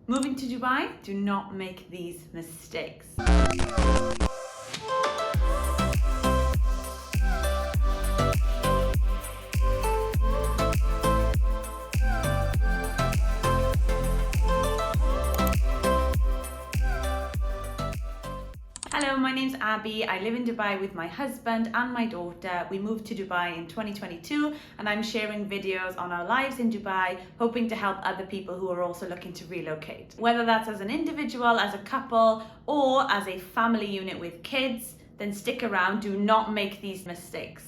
Moving to Dubai, do not make these mistakes. Hello, my name's Abby. I live in Dubai with my husband and my daughter. We moved to Dubai in 2022 and I'm sharing videos on our lives in Dubai, hoping to help other people who are also looking to relocate. Whether that's as an individual, as a couple, or as a family unit with kids, then stick around. Do not make these mistakes.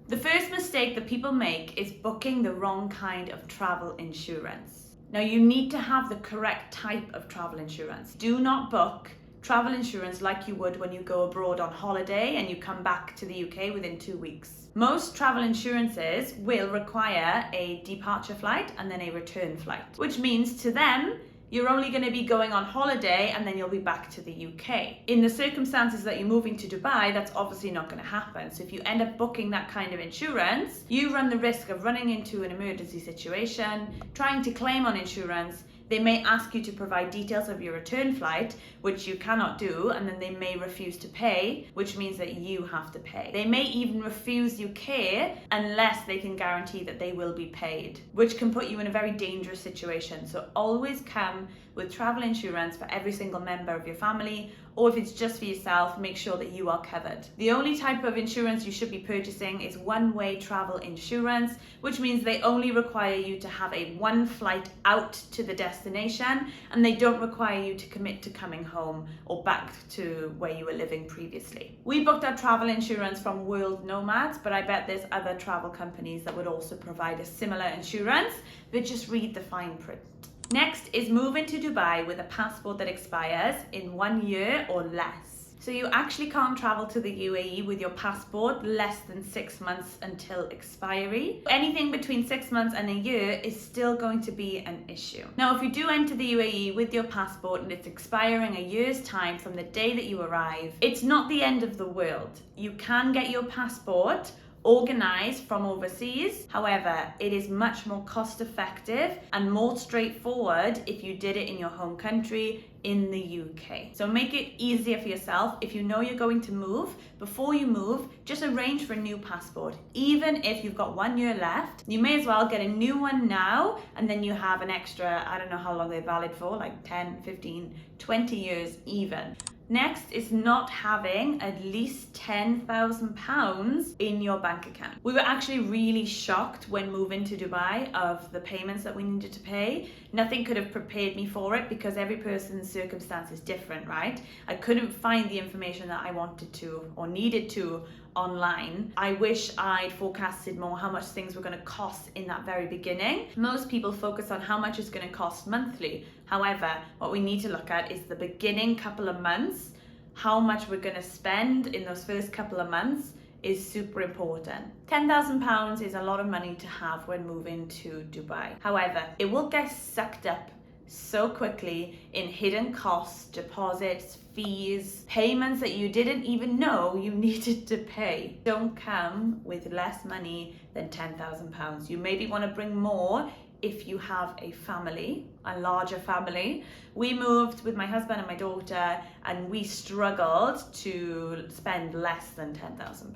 The first mistake that people make is booking the wrong kind of travel insurance. Now, you need to have the correct type of travel insurance. Do not book travel insurance like you would when you go abroad on holiday and you come back to the UK within 2 weeks. Most travel insurances will require a departure flight and then a return flight, which means to them, you're only going to be going on holiday and then you'll be back to the UK. In the circumstances that you're moving to Dubai, that's obviously not going to happen. So if you end up booking that kind of insurance, you run the risk of running into an emergency situation, trying to claim on insurance. They may ask you to provide details of your return flight, which you cannot do, and then they may refuse to pay, which means that you have to pay. They may even refuse you care unless they can guarantee that they will be paid, which can put you in a very dangerous situation. So always come with travel insurance for every single member of your family, or if it's just for yourself, make sure that you are covered. The only type of insurance you should be purchasing is one-way travel insurance, which means they only require you to have a one flight out to the destination, and they don't require you to commit to coming home or back to where you were living previously. We booked our travel insurance from World Nomads, but I bet there's other travel companies that would also provide a similar insurance, but just read the fine print. Next is moving to Dubai with a passport that expires in 1 year or less. So you actually can't travel to the UAE with your passport less than 6 months until expiry. Anything between 6 months and a year is still going to be an issue. Now, if you do enter the UAE with your passport and it's expiring a year's time from the day that you arrive, it's not the end of the world. You can get your passport organized from overseas. However, it is much more cost effective and more straightforward if you did it in your home country in the UK. So make it easier for yourself. If you know you're going to move, before you move, just arrange for a new passport. Even if you've got 1 year left, you may as well get a new one now, and then you have an extra, I don't know how long they're valid for, like 10, 15, 20 years even. Next is not having at least £10,000 in your bank account. We were actually really shocked when moving to Dubai of the payments that we needed to pay. Nothing could have prepared me for it because every person's circumstance is different, right? I couldn't find the information that I wanted to or needed to online. I wish I'd forecasted more how much things were going to cost in that very beginning. Most people focus on how much it's going to cost monthly. However, what we need to look at is the beginning couple of months. How much we're going to spend in those first couple of months is super important. £10,000 is a lot of money to have when moving to Dubai. However, it will get sucked up so quickly in hidden costs, deposits, fees, payments that you didn't even know you needed to pay. Don't come with less money than £10,000. You maybe want to bring more if you have a family, a larger family. We moved with my husband and my daughter and we struggled to spend less than £10,000.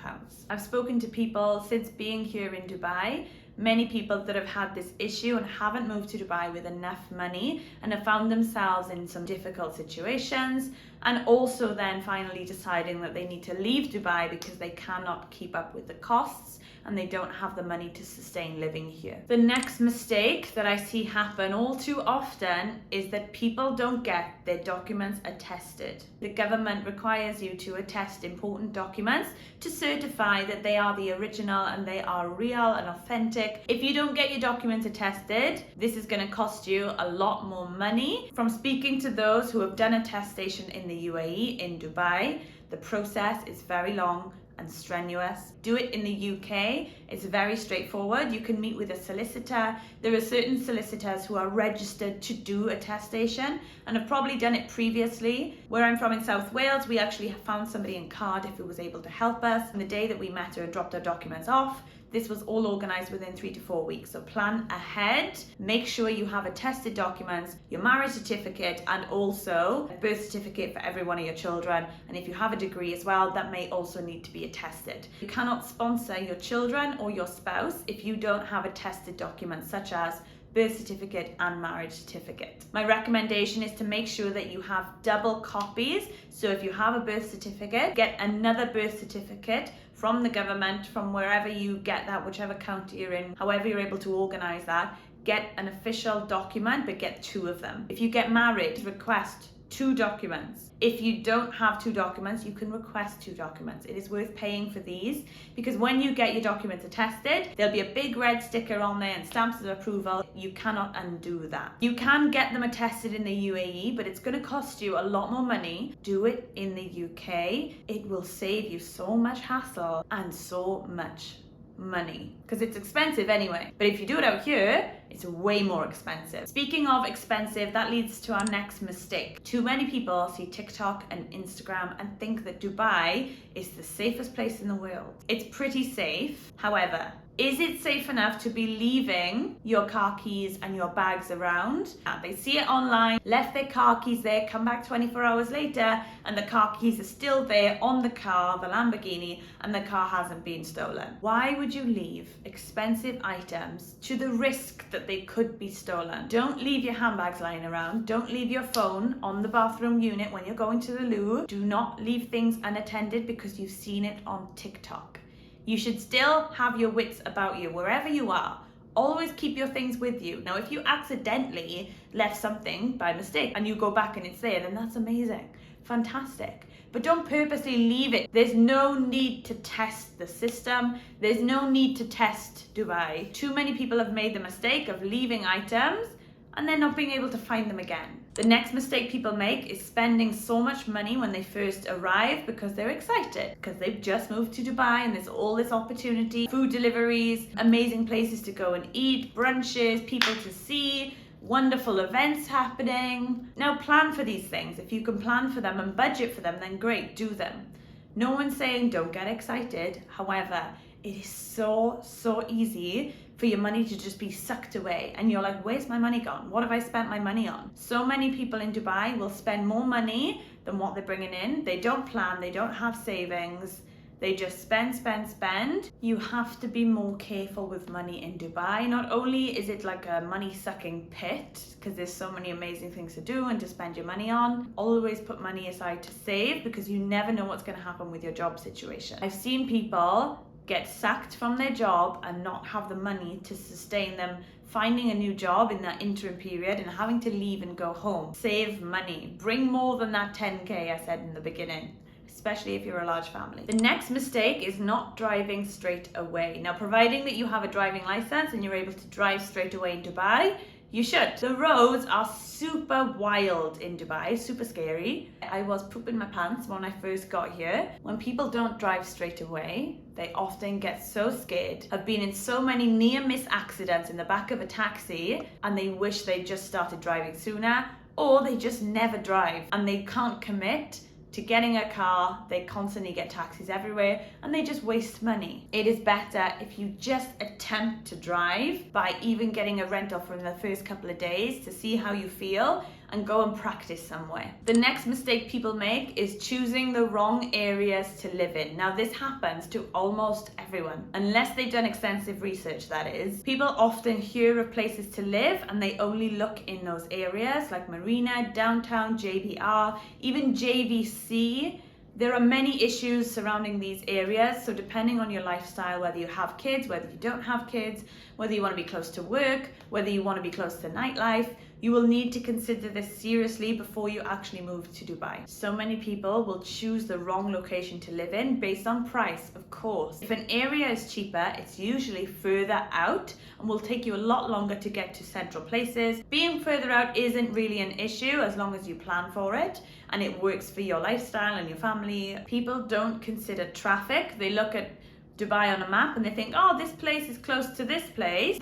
I've spoken to people since being here in Dubai, many people that have had this issue and haven't moved to Dubai with enough money and have found themselves in some difficult situations, and also then finally deciding that they need to leave Dubai because they cannot keep up with the costs and they don't have the money to sustain living here. The next mistake that I see happen all too often is that people don't get their documents attested. The government requires you to attest important documents to certify that they are the original and they are real and authentic. If you don't get your documents attested, this is going to cost you a lot more money. From speaking to those who have done attestation in the UAE, in Dubai, the process is very long and strenuous. Do it in the UK. It's very straightforward. You can meet with a solicitor. There are certain solicitors who are registered to do attestation and have probably done it previously. Where I'm from in South Wales, we actually found somebody in Cardiff who was able to help us. And the day that we met her and dropped our documents off, This was all organized within 3 to 4 weeks. So plan ahead, make sure you have attested documents, your marriage certificate, and also a birth certificate for every one of your children. And if you have a degree as well, that may also need to be attested. You cannot sponsor your children or your spouse if you don't have attested documents such as birth certificate and marriage certificate. My recommendation is to make sure that you have double copies. So if you have a birth certificate, get another birth certificate from the government, from wherever you get that, whichever county you're in, however you're able to organize that. Get an official document, but get 2 of them. If you get married, request 2 documents. If you don't have 2 documents, you can request 2 documents. It is worth paying for these because when you get your documents attested, there'll be a big red sticker on there and stamps of approval. You cannot undo that. You can get them attested in the UAE, but it's going to cost you a lot more money. Do it in the UK. It will save you so much hassle and so much money because it's expensive anyway. But if you do it out here, it's way more expensive. Speaking of expensive, that leads to our next mistake. Too many people see TikTok and Instagram and think that Dubai is the safest place in the world. It's pretty safe. However, is it safe enough to be leaving your car keys and your bags around? They see it online, left their car keys there, come back 24 hours later, and the car keys are still there on the car, the Lamborghini, and the car hasn't been stolen. Why would you leave expensive items to the risk that they could be stolen? Don't leave your handbags lying around. Don't leave your phone on the bathroom unit when you're going to the loo. Do not leave things unattended because you've seen it on TikTok. You should still have your wits about you wherever you are. Always keep your things with you. Now, if you accidentally left something by mistake and you go back and it's there, then that's amazing. Fantastic. But don't purposely leave it. There's no need to test the system. There's no need to test Dubai. Too many people have made the mistake of leaving items and then not being able to find them again. The next mistake people make is spending so much money when they first arrive because they're excited, because they've just moved to Dubai and there's all this opportunity, food deliveries, amazing places to go and eat, brunches, people to see, wonderful events happening. Now plan for these things. If you can plan for them and budget for them, then great, do them. No one's saying don't get excited. However, it is so easy for your money to just be sucked away and you're like, where's my money gone? What have I spent my money on? So many people in Dubai will spend more money than what they're bringing in. They don't plan, they don't have savings, they just spend. You have to be more careful with money in Dubai. Not only is it like a money sucking pit because there's so many amazing things to do and to spend your money on, always put money aside to save because you never know what's going to happen with your job situation. I've seen people get sacked from their job and not have the money to sustain them finding a new job in that interim period and having to leave and go home. Save money. Bring more than that 10K I said in the beginning, especially if you're a large family. The next mistake is not driving straight away. Now, providing that you have a driving license and you're able to drive straight away in Dubai, you should. The roads are super wild in Dubai, super scary. I was pooping my pants when I first got here. When people don't drive straight away, they often get so scared. I've been in so many near-miss accidents in the back of a taxi and they wish they just started driving sooner, or they just never drive and they can't commit to getting a car. They constantly get taxis everywhere and they just waste money. It is better if you just attempt to drive by even getting a rental for the first couple of days to see how you feel and go and practice somewhere. The next mistake people make is choosing the wrong areas to live in. Now, this happens to almost everyone, unless they've done extensive research, that is. People often hear of places to live and they only look in those areas like Marina, downtown, JBR, even JVC. There are many issues surrounding these areas, so depending on your lifestyle, whether you have kids, whether you don't have kids, whether you want to be close to work, whether you want to be close to nightlife, you will need to consider this seriously before you actually move to Dubai. So many people will choose the wrong location to live in based on price, of course. If an area is cheaper, it's usually further out and will take you a lot longer to get to central places. Being further out isn't really an issue as long as you plan for it and it works for your lifestyle and your family. People don't consider traffic. They look at Dubai on a map and they think, oh, this place is close to this place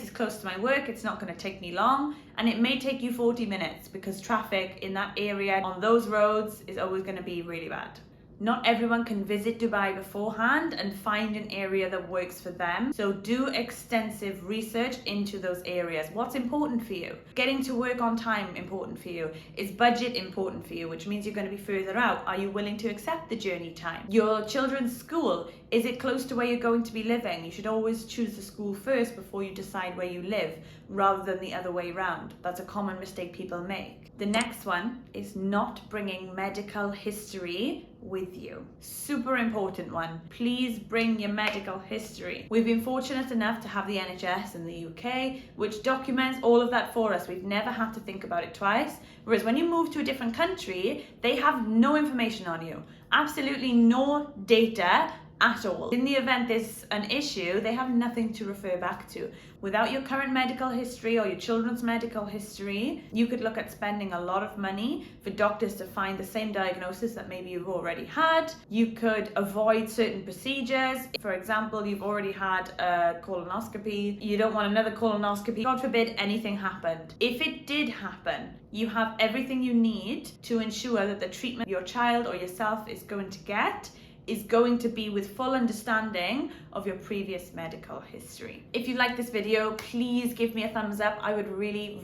is close to my work, it's not going to take me long, and it may take you 40 minutes because traffic in that area on those roads is always going to be really bad. Not everyone can visit Dubai beforehand and find an area that works for them. So do extensive research into those areas. What's important for you? Getting to work on time important for you? Is budget important for you, which means you're going to be further out? Are you willing to accept the journey time? Your children's school, is it close to where you're going to be living? You should always choose the school first before you decide where you live, rather than the other way around. That's a common mistake people make. The next one is not bringing medical history with you. Super important one. Please bring your medical history. We've been fortunate enough to have the NHS in the UK, which documents all of that for us. We've never had to think about it twice. Whereas when you move to a different country, they have no information on you. Absolutely no data at all. In the event there's an issue, they have nothing to refer back to. Without your current medical history or your children's medical history, you could look at spending a lot of money for doctors to find the same diagnosis that maybe you've already had. You could avoid certain procedures. For example, you've already had a colonoscopy. You don't want another colonoscopy. God forbid anything happened. If it did happen, you have everything you need to ensure that the treatment your child or yourself is going to get is going to be with full understanding of your previous medical history. If you like this video, please give me a thumbs up. I would really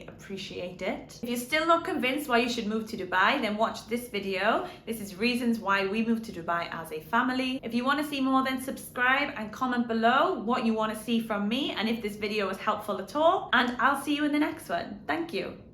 appreciate it. If you're still not convinced why you should move to Dubai, then watch this video. This is reasons why we moved to Dubai as a family. If you want to see more, then subscribe and comment below what you want to see from me and if this video was helpful at all. And I'll see you in the next one. Thank you.